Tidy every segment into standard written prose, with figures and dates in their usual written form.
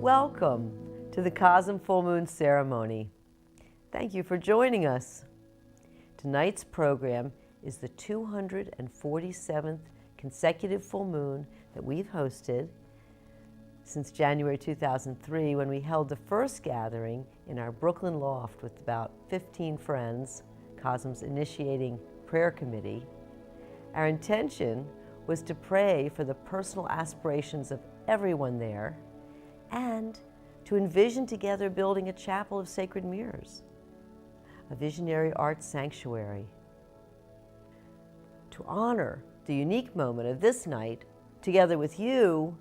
Welcome to the CoSM Full Moon Ceremony. Thank you for joining us. Tonight's program is the 247th consecutive full moon that we've hosted since January 2003, when we held the first gathering in our Brooklyn loft with about 15 friends, CoSM's initiating prayer committee. Our intention was to pray for the personal aspirations of everyone there and to envision together building a chapel of sacred mirrors, a visionary art sanctuary. To honor the unique moment of this night, together with you,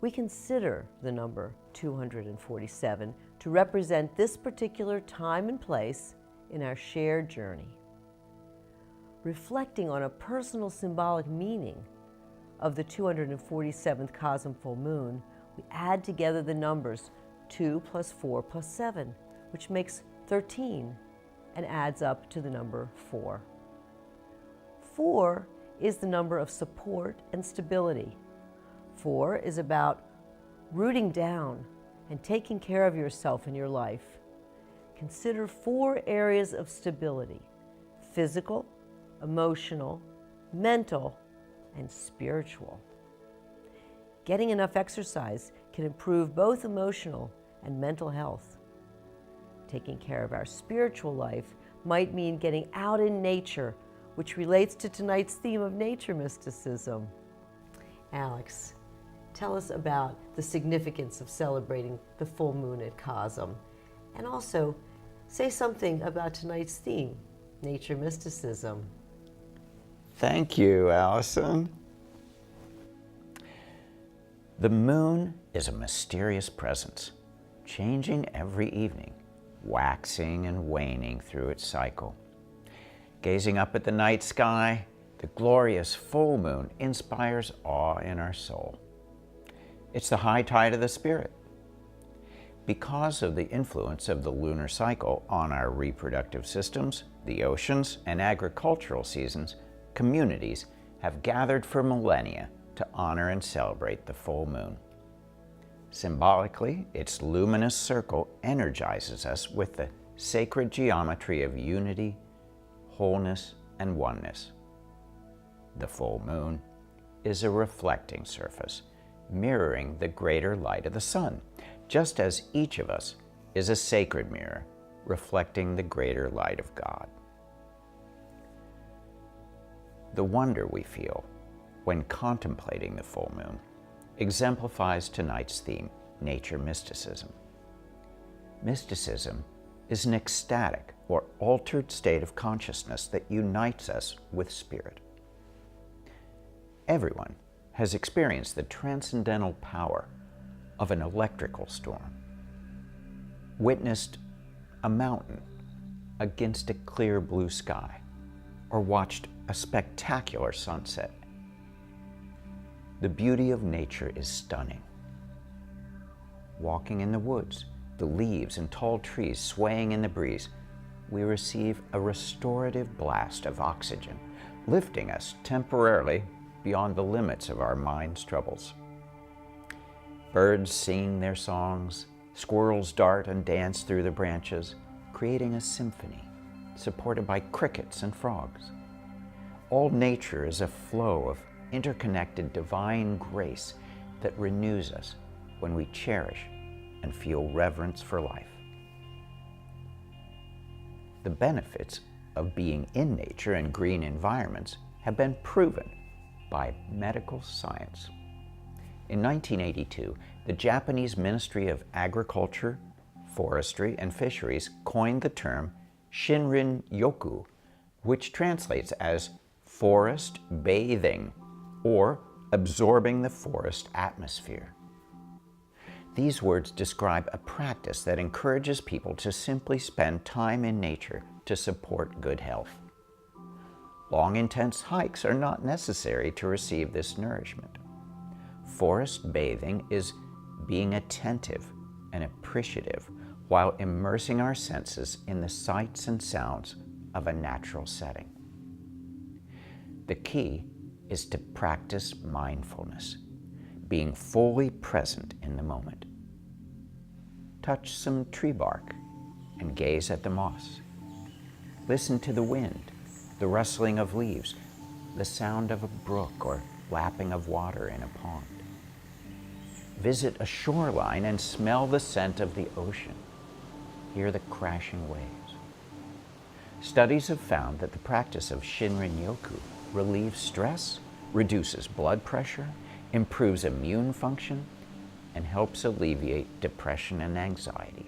we consider the number 247 to represent this particular time and place in our shared journey. Reflecting on a personal symbolic meaning of the 247th CoSM full moon, we add together the numbers 2 plus 4 plus 7, which makes 13 and adds up to the number 4. 4 is the number of support and stability. 4 is about rooting down and taking care of yourself in your life. Consider 4 areas of stability: physical, emotional, mental, and spiritual. Getting enough exercise can improve both emotional and mental health. Taking care of our spiritual life might mean getting out in nature, which relates to tonight's theme of nature mysticism. Alex, tell us about the significance of celebrating the full moon at CoSM, and also say something about tonight's theme, nature mysticism. Thank you, Allyson. The moon is a mysterious presence, changing every evening, waxing and waning through its cycle. Gazing up at the night sky, the glorious full moon inspires awe in our soul. It's the high tide of the spirit. Because of the influence of the lunar cycle on our reproductive systems, the oceans, and agricultural seasons, communities have gathered for millennia to honor and celebrate the full moon. Symbolically, its luminous circle energizes us with the sacred geometry of unity, wholeness, and oneness. The full moon is a reflecting surface, mirroring the greater light of the sun, just as each of us is a sacred mirror, reflecting the greater light of God. The wonder we feel when contemplating the full moon exemplifies tonight's theme, nature mysticism. Mysticism is an ecstatic or altered state of consciousness that unites us with spirit. Everyone has experienced the transcendental power of an electrical storm, witnessed a mountain against a clear blue sky, or watched a spectacular sunset. The beauty of nature is stunning. Walking in the woods, the leaves and tall trees swaying in the breeze, we receive a restorative blast of oxygen, lifting us temporarily beyond the limits of our mind's troubles. Birds sing their songs, squirrels dart and dance through the branches, creating a symphony supported by crickets and frogs. All nature is a flow of interconnected divine grace that renews us when we cherish and feel reverence for life. The benefits of being in nature and green environments have been proven by medical science. In 1982, the Japanese Ministry of Agriculture, Forestry, and Fisheries coined the term Shinrin-yoku, which translates as forest bathing, or absorbing the forest atmosphere. These words describe a practice that encourages people to simply spend time in nature to support good health. Long, intense hikes are not necessary to receive this nourishment. Forest bathing is being attentive and appreciative while immersing our senses in the sights and sounds of a natural setting. The key is to practice mindfulness, being fully present in the moment. touch some tree bark and gaze at the moss. Listen to the wind, the rustling of leaves, the sound of a brook or lapping of water in a pond. Visit a shoreline and smell the scent of the ocean. Hear the crashing waves. Studies have found that the practice of Shinrin-yoku relieves stress, reduces blood pressure, improves immune function, and helps alleviate depression and anxiety.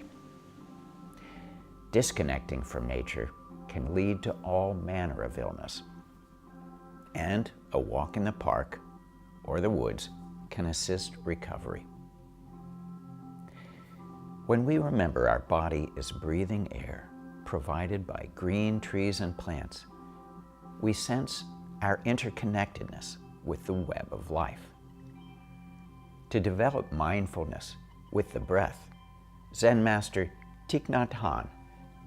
Disconnecting from nature can lead to all manner of illness, and a walk in the park or the woods can assist recovery. When we remember our body is breathing air provided by green trees and plants, we sense our interconnectedness with the web of life. To develop mindfulness with the breath, Zen master Thich Nhat Hanh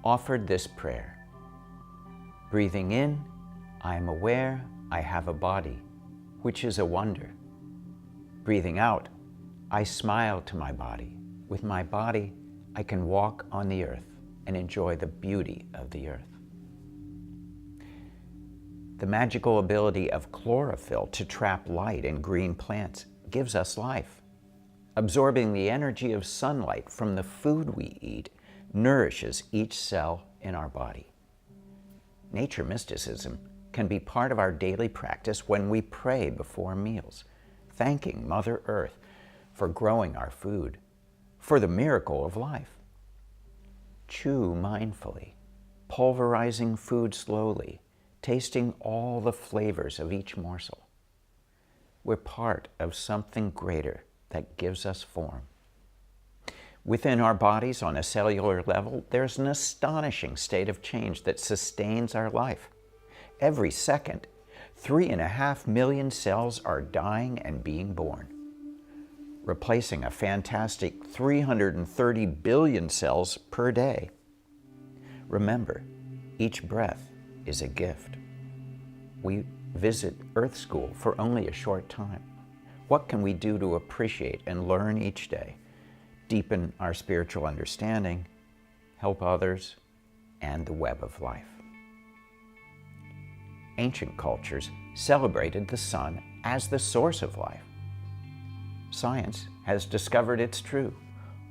offered this prayer. Breathing in, I am aware I have a body, which is a wonder. Breathing out, I smile to my body. With my body, I can walk on the earth and enjoy the beauty of the earth. The magical ability of chlorophyll to trap light in green plants gives us life. Absorbing the energy of sunlight from the food we eat nourishes each cell in our body. Nature mysticism can be part of our daily practice when we pray before meals, thanking Mother Earth for growing our food, for the miracle of life. Chew mindfully, pulverizing food slowly, tasting all the flavors of each morsel. We're part of something greater that gives us form. Within our bodies, on a cellular level, there's an astonishing state of change that sustains our life. Every second, 3.5 million cells are dying and being born, replacing a fantastic 330 billion cells per day. Remember, each breath is a gift. We visit Earth School for only a short time. What can we do to appreciate and learn each day, deepen our spiritual understanding, help others, and the web of life? Ancient cultures celebrated the sun as the source of life. Science has discovered it's true.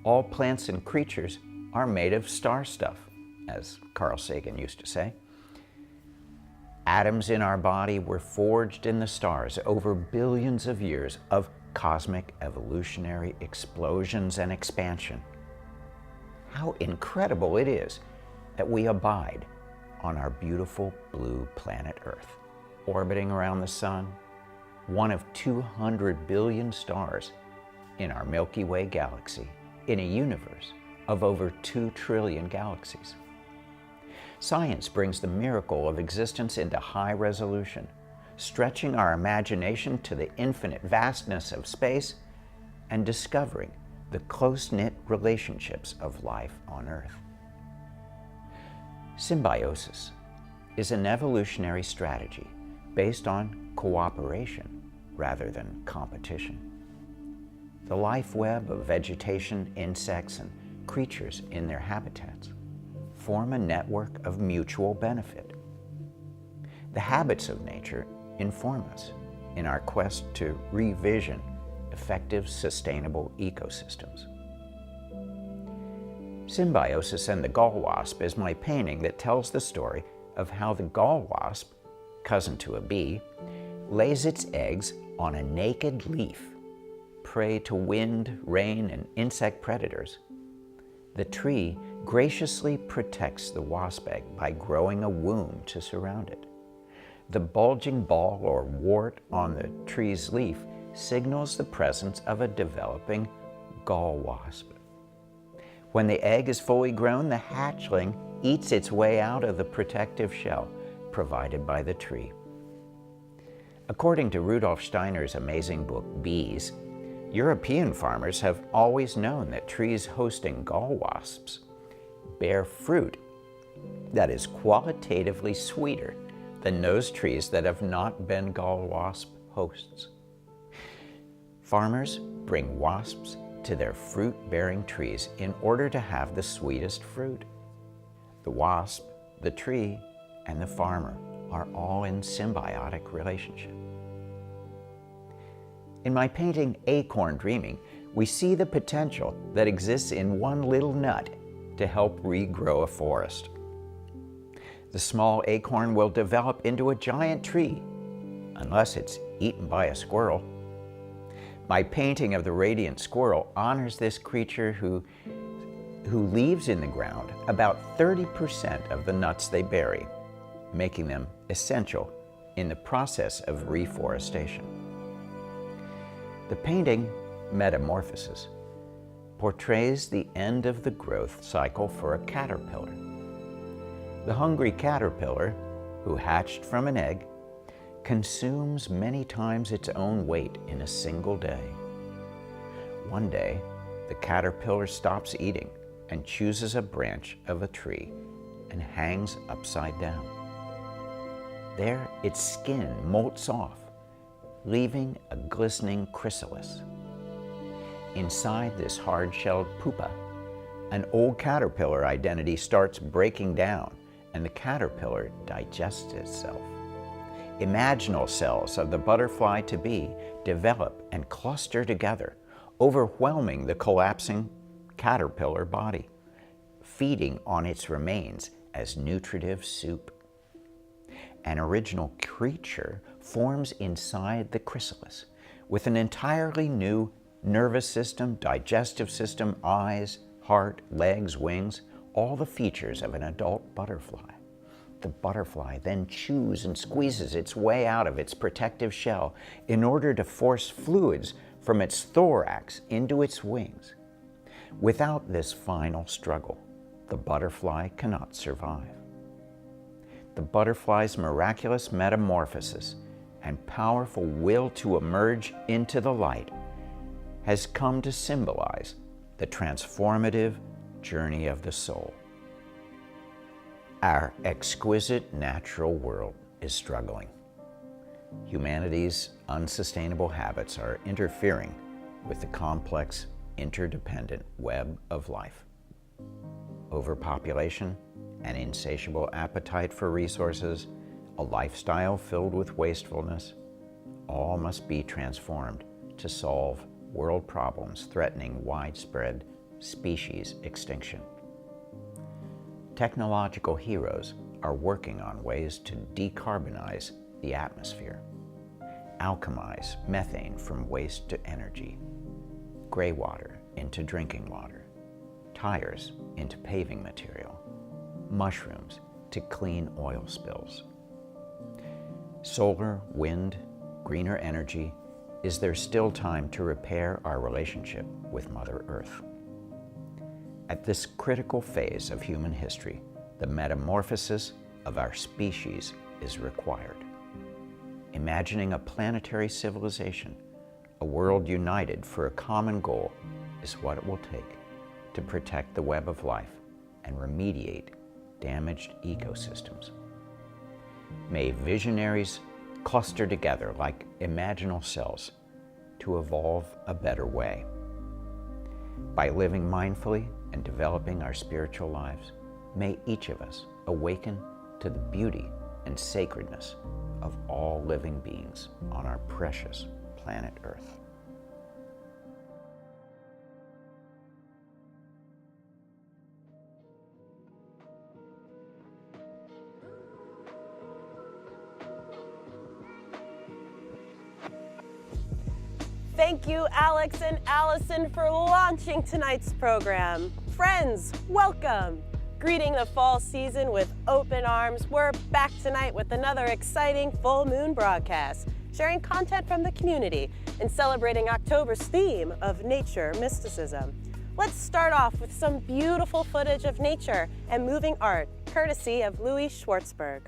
All plants and creatures are made of star stuff, as Carl Sagan used to say. Atoms in our body were forged in the stars over billions of years of cosmic evolutionary explosions and expansion. How incredible it is that we abide on our beautiful blue planet Earth, orbiting around the sun, one of 200 billion stars in our Milky Way galaxy, in a universe of over 2 trillion galaxies. Science brings the miracle of existence into high resolution, stretching our imagination to the infinite vastness of space and discovering the close-knit relationships of life on Earth. Symbiosis is an evolutionary strategy based on cooperation rather than competition. The life web of vegetation, insects, and creatures in their habitats form a network of mutual benefit. The habits of nature inform us in our quest to revision effective, sustainable ecosystems. Symbiosis and the gall wasp is my painting that tells the story of how the gall wasp, cousin to a bee, lays its eggs on a naked leaf, prey to wind, rain, and insect predators. The tree graciously protects the wasp egg by growing a womb to surround it. The bulging ball or wart on the tree's leaf signals the presence of a developing gall wasp. When the egg is fully grown, the hatchling eats its way out of the protective shell provided by the tree. According to Rudolf Steiner's amazing book, Bees, European farmers have always known that trees hosting gall wasps bear fruit that is qualitatively sweeter than those trees that have not been gall wasp hosts. Farmers bring wasps to to their fruit-bearing trees in order to have the sweetest fruit. The wasp, the tree, and the farmer are all in symbiotic relationship. In my painting, Acorn Dreaming, we see the potential that exists in one little nut to help regrow a forest. The small acorn will develop into a giant tree, unless it's eaten by a squirrel. My painting of the radiant squirrel honors this creature who leaves in the ground about 30% of the nuts they bury, making them essential in the process of reforestation. The painting, Metamorphosis, portrays the end of the growth cycle for a caterpillar. The hungry caterpillar, who hatched from an egg, consumes many times its own weight in a single day. One day, the caterpillar stops eating and chooses a branch of a tree and hangs upside down. There, its skin molts off, leaving a glistening chrysalis. Inside this hard-shelled pupa, an old caterpillar identity starts breaking down, and the caterpillar digests itself. Imaginal cells of the butterfly-to-be develop and cluster together, overwhelming the collapsing caterpillar body, feeding on its remains as nutritive soup. An original creature forms inside the chrysalis with an entirely new nervous system, digestive system, eyes, heart, legs, wings, all the features of an adult butterfly. The butterfly then chews and squeezes its way out of its protective shell in order to force fluids from its thorax into its wings. Without this final struggle, the butterfly cannot survive. The butterfly's miraculous metamorphosis and powerful will to emerge into the light has come to symbolize the transformative journey of the soul. Our exquisite natural world is struggling. Humanity's unsustainable habits are interfering with the complex, interdependent web of life. Overpopulation, an insatiable appetite for resources, a lifestyle filled with wastefulness, all must be transformed to solve world problems threatening widespread species extinction. Technological heroes are working on ways to decarbonize the atmosphere, alchemize methane from waste to energy, gray water into drinking water, tires into paving material, mushrooms to clean oil spills. Solar, wind, greener energy. Is there still time to repair our relationship with Mother Earth? At this critical phase of human history, the metamorphosis of our species is required. Imagining a planetary civilization, a world united for a common goal, is what it will take to protect the web of life and remediate damaged ecosystems. May visionaries cluster together like imaginal cells to evolve a better way. By living mindfully and developing our spiritual lives, may each of us awaken to the beauty and sacredness of all living beings on our precious planet Earth. Thank you, Alex and Allyson, for launching tonight's program. Friends, welcome. Greeting the fall season with open arms. We're back tonight with another exciting full moon broadcast, sharing content from the community and celebrating October's theme of nature mysticism. Let's start off with some beautiful footage of nature and moving art, courtesy of Louie Schwartzberg.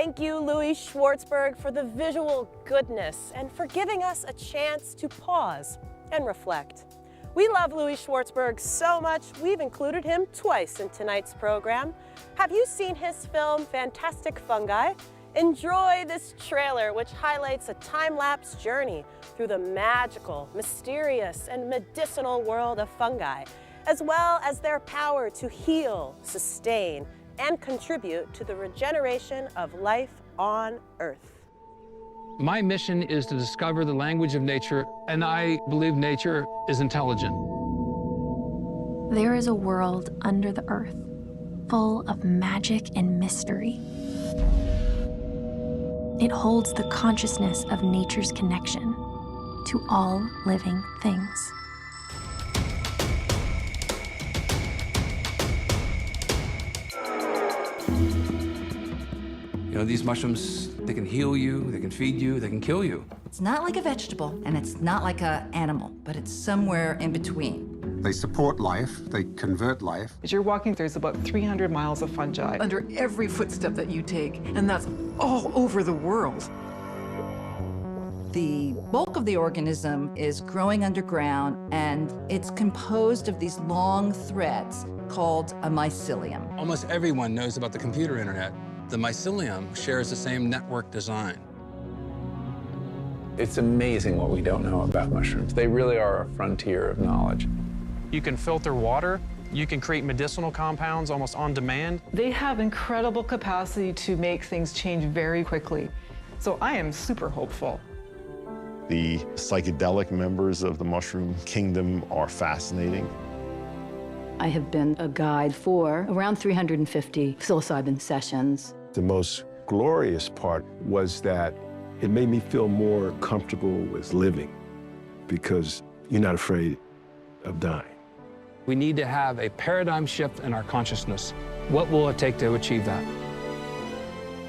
Thank you, Louie Schwartzberg, for the visual goodness and for giving us a chance to pause and reflect. We love Louie Schwartzberg so much, we've included him twice in tonight's program. Have you seen his film, Fantastic Fungi? Enjoy this trailer, which highlights a time-lapse journey through the magical, mysterious, and medicinal world of fungi, as well as their power to heal, sustain, and contribute to the regeneration of life on Earth. My mission is to discover the language of nature, and I believe nature is intelligent. There is a world under the earth, full of magic and mystery. It holds the consciousness of nature's connection to all living things. You know, these mushrooms, they can heal you, they can feed you, they can kill you. It's not like a vegetable, and it's not like an animal, but it's somewhere in between. They support life, they convert life. As you're walking, there's about 300 miles of fungi under every footstep that you take, and that's all over the world. The bulk of the organism is growing underground, and it's composed of these long threads called a mycelium. Almost everyone knows about the computer internet. The mycelium shares the same network design. It's amazing what we don't know about mushrooms. They really are a frontier of knowledge. You can filter water. You can create medicinal compounds almost on demand. They have incredible capacity to make things change very quickly. So I am super hopeful. The psychedelic members of the mushroom kingdom are fascinating. I have been a guide for around 350 psilocybin sessions. The most glorious part was that it made me feel more comfortable with living because you're not afraid of dying. We need to have a paradigm shift in our consciousness. What will it take to achieve that?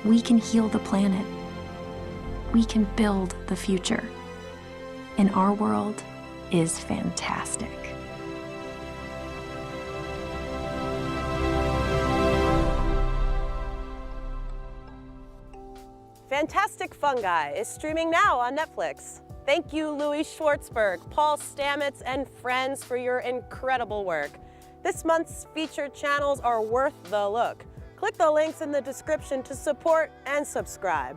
We can heal the planet. We can build the future. And our world is fantastic. Fantastic Fungi is streaming now on Netflix. Thank you, Louie Schwartzberg, Paul Stamets, and friends for your incredible work. This month's featured channels are worth the look. Click the links in the description to support and subscribe.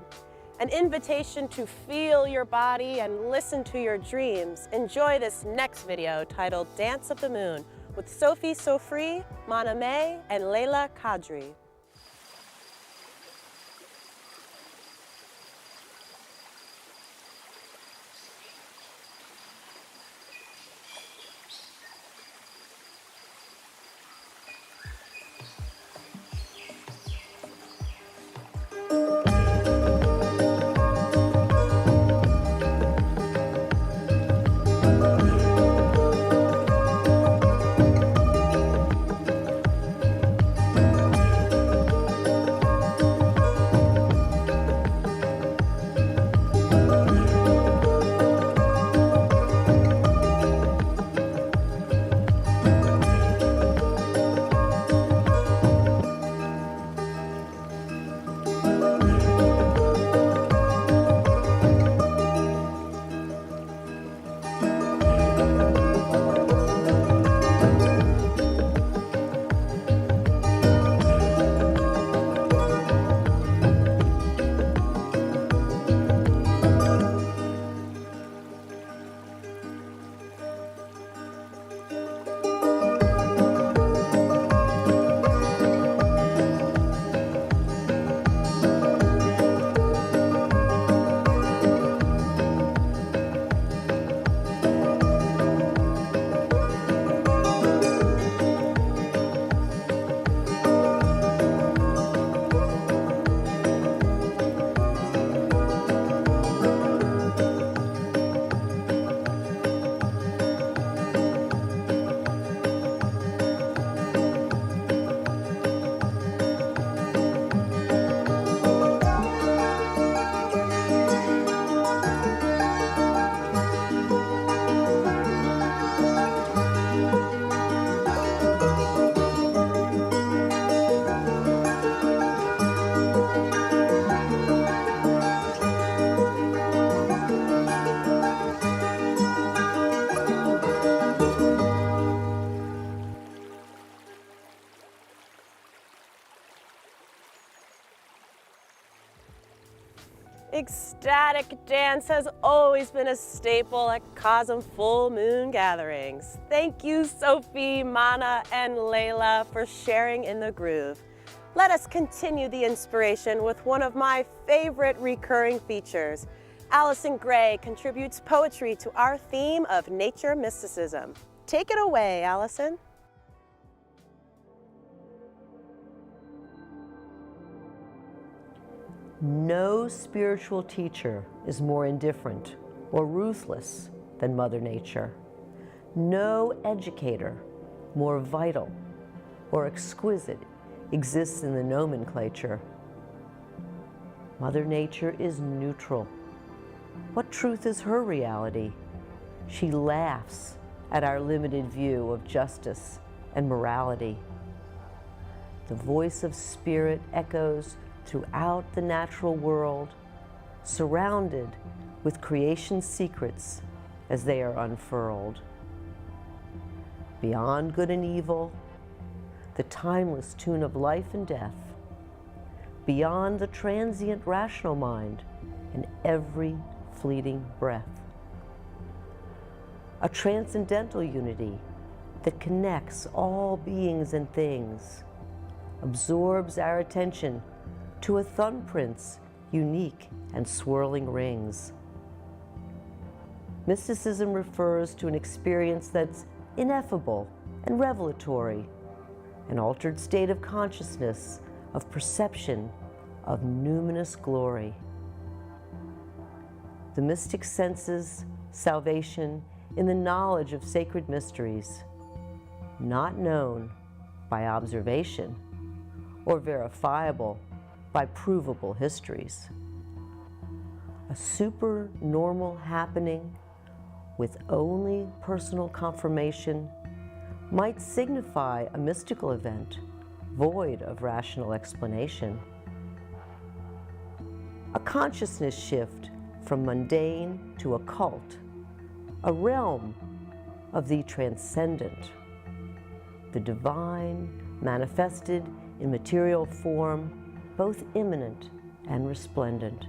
An invitation to feel your body and listen to your dreams. Enjoy this next video titled Dance of the Moon with Sophie Sôfrēē, Mana May, and Layla Kadri. Ecstatic dance has always been a staple at CoSM full moon gatherings. Thank you, Sophie, Mana, and Layla for sharing in the groove. Let us continue the inspiration with one of my favorite recurring features. Allyson Grey contributes poetry to our theme of nature mysticism. Take it away, Allyson. No spiritual teacher is more indifferent or ruthless than Mother Nature. No educator more vital or exquisite exists in the nomenclature. Mother Nature is neutral. What truth is her reality? She laughs at our limited view of justice and morality. The voice of spirit echoes throughout the natural world, surrounded with creation's secrets as they are unfurled. Beyond good and evil, the timeless tune of life and death. Beyond the transient rational mind and every fleeting breath. A transcendental unity that connects all beings and things, absorbs our attention to a thumbprint's unique and swirling rings. Mysticism refers to an experience that's ineffable and revelatory, an altered state of consciousness, of perception, of numinous glory. The mystic senses salvation in the knowledge of sacred mysteries, not known by observation or verifiable by provable histories. A supernormal happening with only personal confirmation might signify a mystical event void of rational explanation. A consciousness shift from mundane to occult, a realm of the transcendent, the divine manifested in material form, both immanent and resplendent.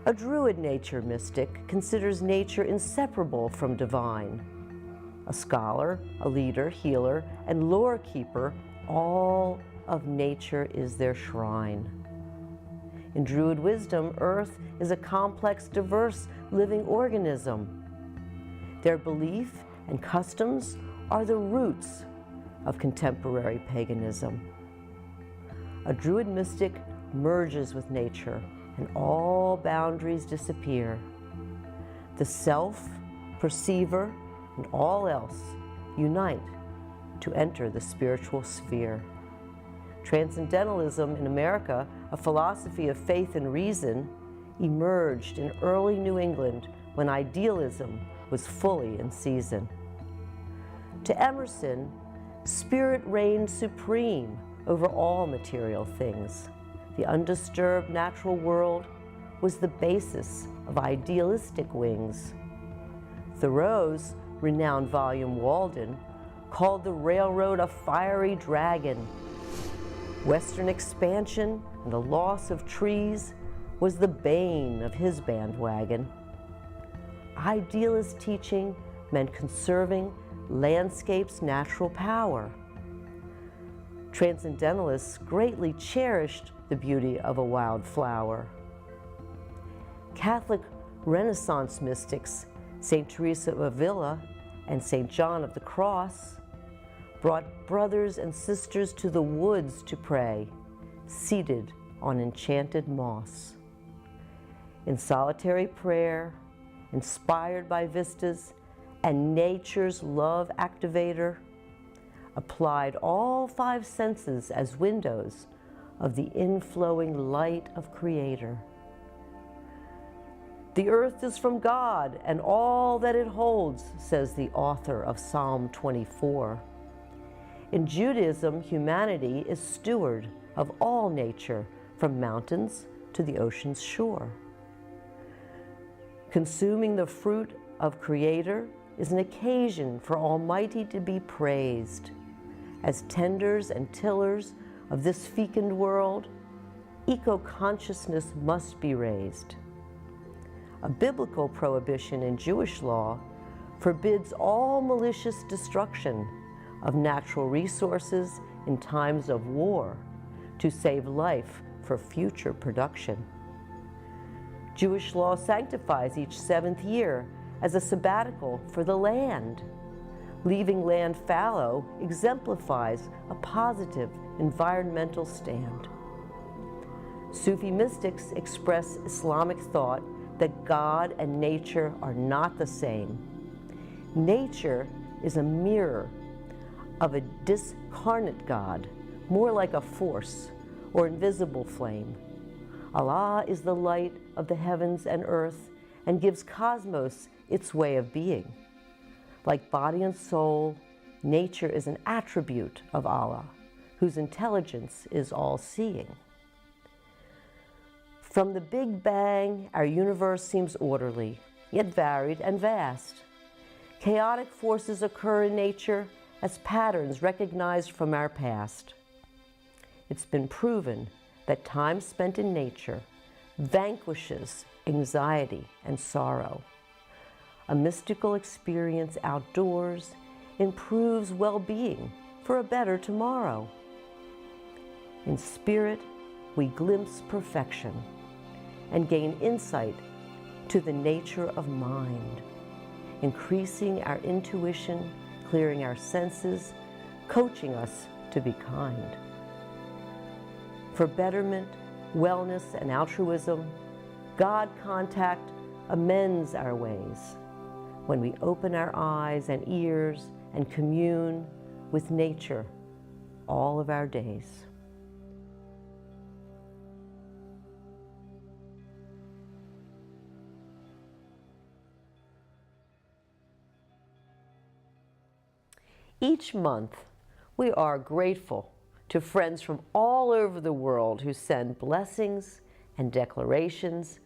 A Druid nature mystic considers nature inseparable from divine. A scholar, a leader, healer, and lore keeper, all of nature is their shrine. In Druid wisdom, Earth is a complex, diverse, living organism. Their belief and customs are the roots of contemporary paganism. A Druid mystic merges with nature, and all boundaries disappear. The self, perceiver, and all else unite to enter the spiritual sphere. Transcendentalism in America, a philosophy of faith and reason, emerged in early New England when idealism was fully in season. To Emerson, spirit reigned supreme over all material things. The undisturbed natural world was the basis of idealistic wings. Thoreau's renowned volume Walden called the railroad a fiery dragon. Western expansion and the loss of trees was the bane of his bandwagon. Idealist teaching meant conserving landscape's natural power. Transcendentalists greatly cherished the beauty of a wild flower. Catholic Renaissance mystics, St. Teresa of Avila and St. John of the Cross, brought brothers and sisters to the woods to pray, seated on enchanted moss. In solitary prayer, inspired by vistas and nature's love activator, applied all five senses as windows of the inflowing light of Creator. The earth is from God and all that it holds, says the author of Psalm 24. In Judaism, humanity is steward of all nature, from mountains to the ocean's shore. Consuming the fruit of Creator is an occasion for Almighty to be praised. As tenders and tillers of this fecund world, eco-consciousness must be raised. A biblical prohibition in Jewish law forbids all malicious destruction of natural resources in times of war to save life for future production. Jewish law sanctifies each 7th year as a sabbatical for the land. Leaving land fallow exemplifies a positive environmental stand. Sufi mystics express Islamic thought that God and nature are not the same. Nature is a mirror of a discarnate God, more like a force or invisible flame. Allah is the light of the heavens and earth and gives cosmos its way of being. Like body and soul, nature is an attribute of Allah, whose intelligence is all-seeing. From the Big Bang, our universe seems orderly, yet varied and vast. Chaotic forces occur in nature as patterns recognized from our past. It's been proven that time spent in nature vanquishes anxiety and sorrow. A mystical experience outdoors improves well-being for a better tomorrow. In spirit, we glimpse perfection and gain insight to the nature of mind, increasing our intuition, clearing our senses, coaching us to be kind. For betterment, wellness, and altruism, God contact amends our ways when we open our eyes and ears and commune with nature all of our days. Each month, we are grateful to friends from all over the world who send blessings and declarations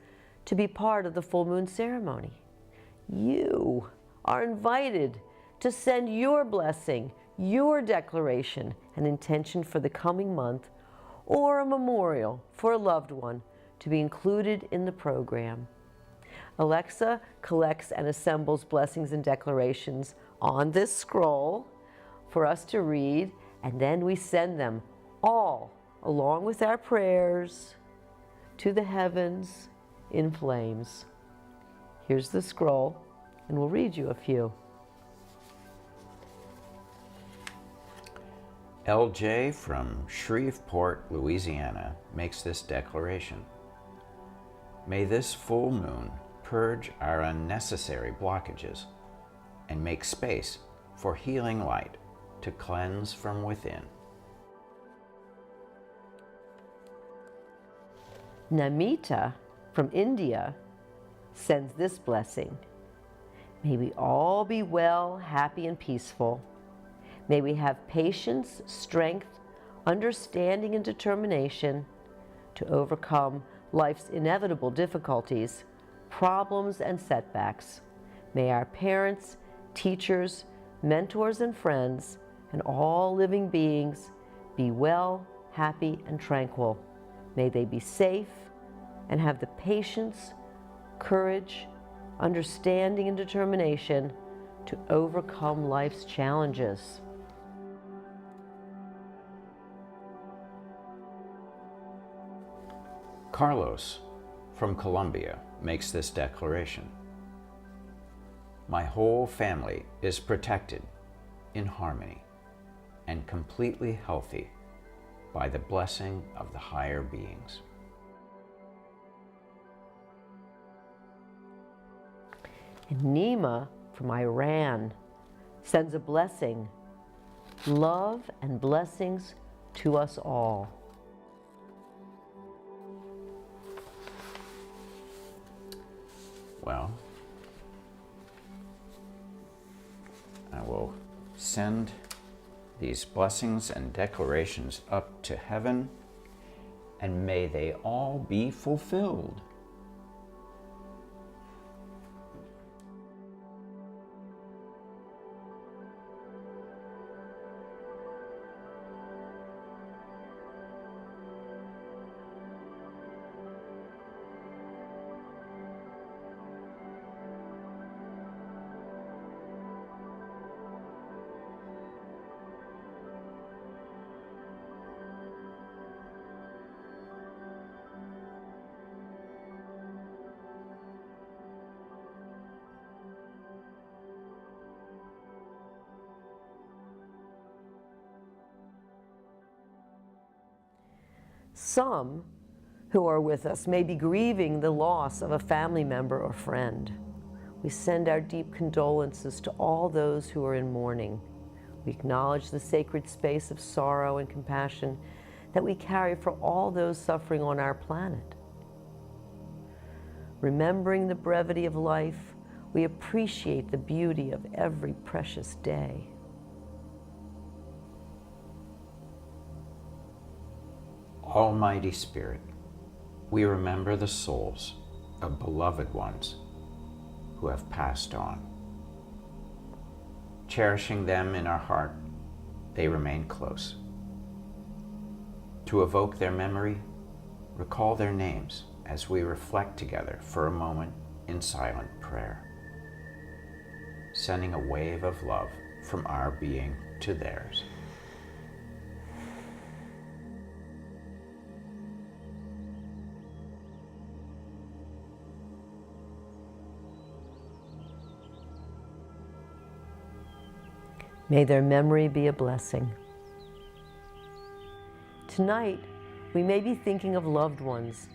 to be part of the full moon ceremony. You are invited to send your blessing, your declaration, and intention for the coming month, or a memorial for a loved one to be included in the program. Alexa collects and assembles blessings and declarations on this scroll for us to read, and then we send them all, along with our prayers, to the heavens in flames. Here's the scroll, and we'll read you a few. LJ from Shreveport, Louisiana, makes this declaration. May this full moon purge our unnecessary blockages and make space for healing light to cleanse from within. Namita from India sends this blessing. May we all be well, happy, and peaceful. May we have patience, strength, understanding, and determination to overcome life's inevitable difficulties, problems, and setbacks. May our parents, teachers, mentors, and friends, and all living beings be well, happy, and tranquil. May they be safe and have the patience, courage, understanding, and determination to overcome life's challenges. Carlos from Colombia makes this declaration. My whole family is protected, in harmony, and completely healthy by the blessing of the higher beings. And Nima from Iran sends a blessing, love and blessings to us all. Well, I will send these blessings and declarations up to heaven, and may they all be fulfilled. Some who are with us may be grieving the loss of a family member or friend. We send our deep condolences to all those who are in mourning. We acknowledge the sacred space of sorrow and compassion that we carry for all those suffering on our planet. Remembering the brevity of life, we appreciate the beauty of every precious day. Almighty Spirit, we remember the souls of beloved ones who have passed on. Cherishing them in our heart, they remain close. To evoke their memory, recall their names as we reflect together for a moment in silent prayer, sending a wave of love from our being to theirs. May their memory be a blessing. Tonight, we may be thinking of loved ones,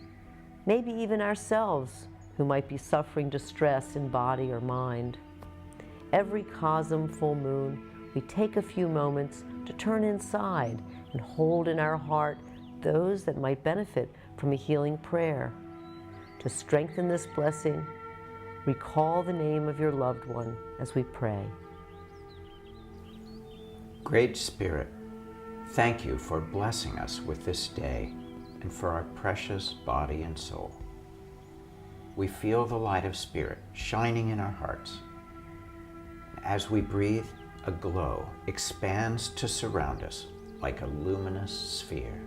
maybe even ourselves, who might be suffering distress in body or mind. Every CoSM full moon, we take a few moments to turn inside and hold in our heart those that might benefit from a healing prayer. To strengthen this blessing, recall the name of your loved one as we pray. Great Spirit, thank you for blessing us with this day and for our precious body and soul. We feel the light of Spirit shining in our hearts. As we breathe, a glow expands to surround us like a luminous sphere.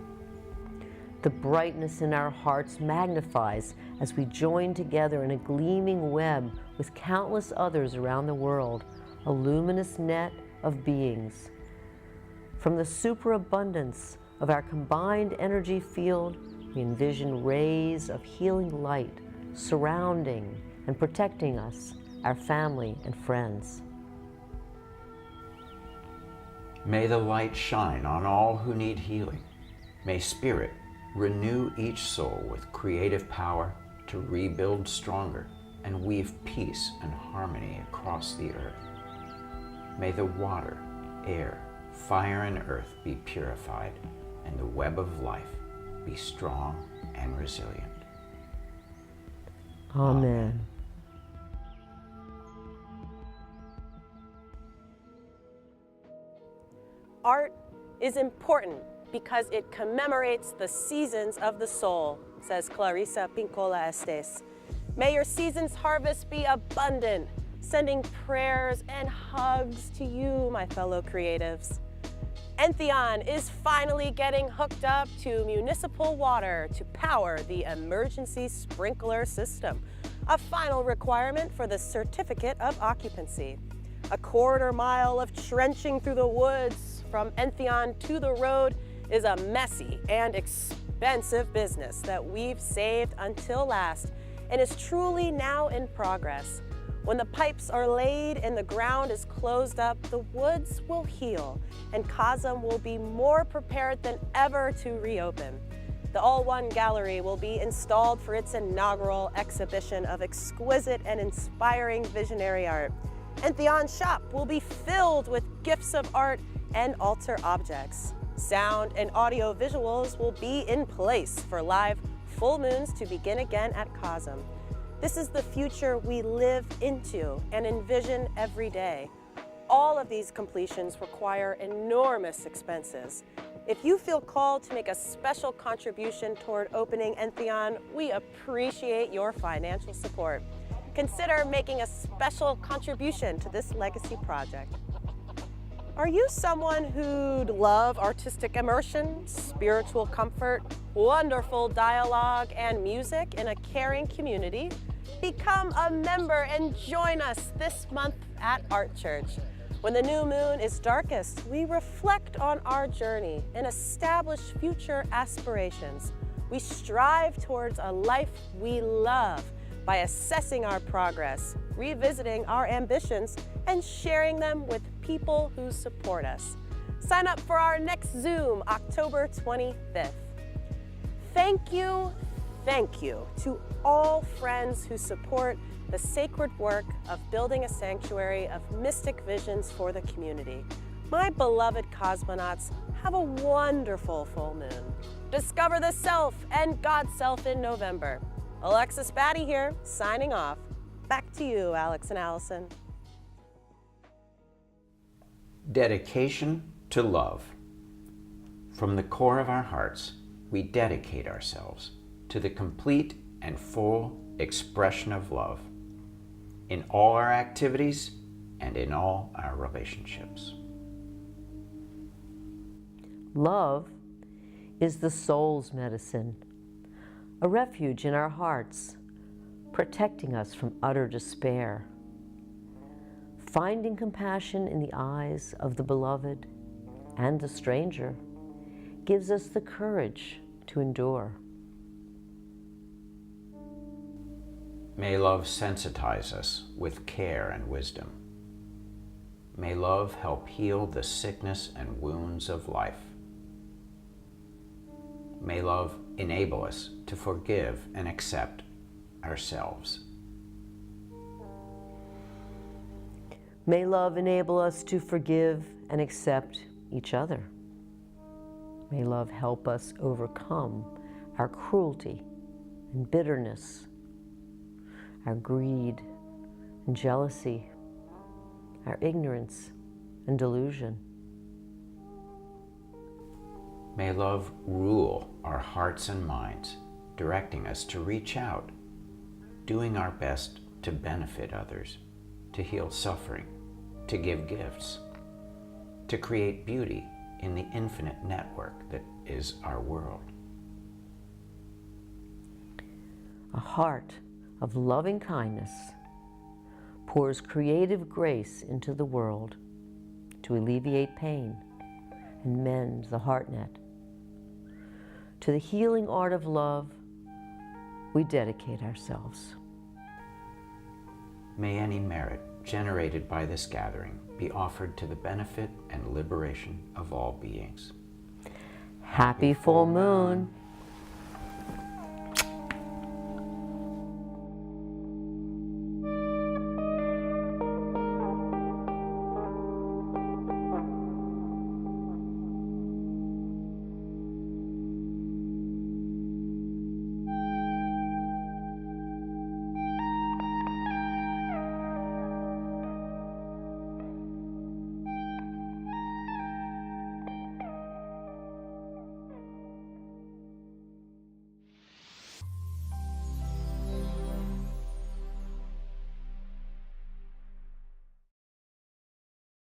The brightness in our hearts magnifies as we join together in a gleaming web with countless others around the world, a luminous net of beings. From the superabundance of our combined energy field, we envision rays of healing light surrounding and protecting us, our family and friends. May the light shine on all who need healing. May Spirit renew each soul with creative power to rebuild stronger and weave peace and harmony across the earth. May the water, air, fire and earth be purified, and the web of life be strong and resilient. Amen. Art is important because it commemorates the seasons of the soul, says Clarissa Pincola Estes. May your season's harvest be abundant, sending prayers and hugs to you, my fellow creatives. Entheon is finally getting hooked up to municipal water to power the emergency sprinkler system, a final requirement for the certificate of occupancy. A quarter-mile of trenching through the woods from Entheon to the road is a messy and expensive business that we've saved until last and is truly now in progress. When the pipes are laid and the ground is closed up, the woods will heal and CoSM will be more prepared than ever to reopen. The All One Gallery will be installed for its inaugural exhibition of exquisite and inspiring visionary art. Entheon Shop will be filled with gifts of art and altar objects. Sound and audio visuals will be in place for live full moons to begin again at CoSM. This is the future we live into and envision every day. All of these completions require enormous expenses. If you feel called to make a special contribution toward opening Entheon, we appreciate your financial support. Consider making a special contribution to this legacy project. Are you someone who'd love artistic immersion, spiritual comfort, wonderful dialogue, and music in a caring community? Become a member and join us this month at Art Church. When the new moon is darkest, we reflect on our journey and establish future aspirations. We strive towards a life we love by assessing our progress, revisiting our ambitions, and sharing them with people who support us. Sign up for our next Zoom, October 25th. Thank you to all friends who support the sacred work of building a sanctuary of mystic visions for the community. My beloved cosmonauts, have a wonderful full moon. Discover the self and God's self in November. Alexis Batty here, signing off. Back to you, Alex and Allyson. Dedication to love. From the core of our hearts, we dedicate ourselves to the complete and full expression of love in all our activities and in all our relationships. Love is the soul's medicine, a refuge in our hearts, protecting us from utter despair. Finding compassion in the eyes of the beloved and the stranger gives us the courage to endure. May love sensitize us with care and wisdom. May love help heal the sickness and wounds of life. May love enable us to forgive and accept ourselves. May love enable us to forgive and accept each other. May love help us overcome our cruelty and bitterness, our greed and jealousy, our ignorance and delusion. May love rule our hearts and minds, directing us to reach out, doing our best to benefit others, to heal suffering, to give gifts, to create beauty in the infinite network that is our world. A heart of loving kindness pours creative grace into the world to alleviate pain and mend the heart net. To the healing art of love, we dedicate ourselves. May any merit generated by this gathering be offered to the benefit and liberation of all beings. Happy full moon.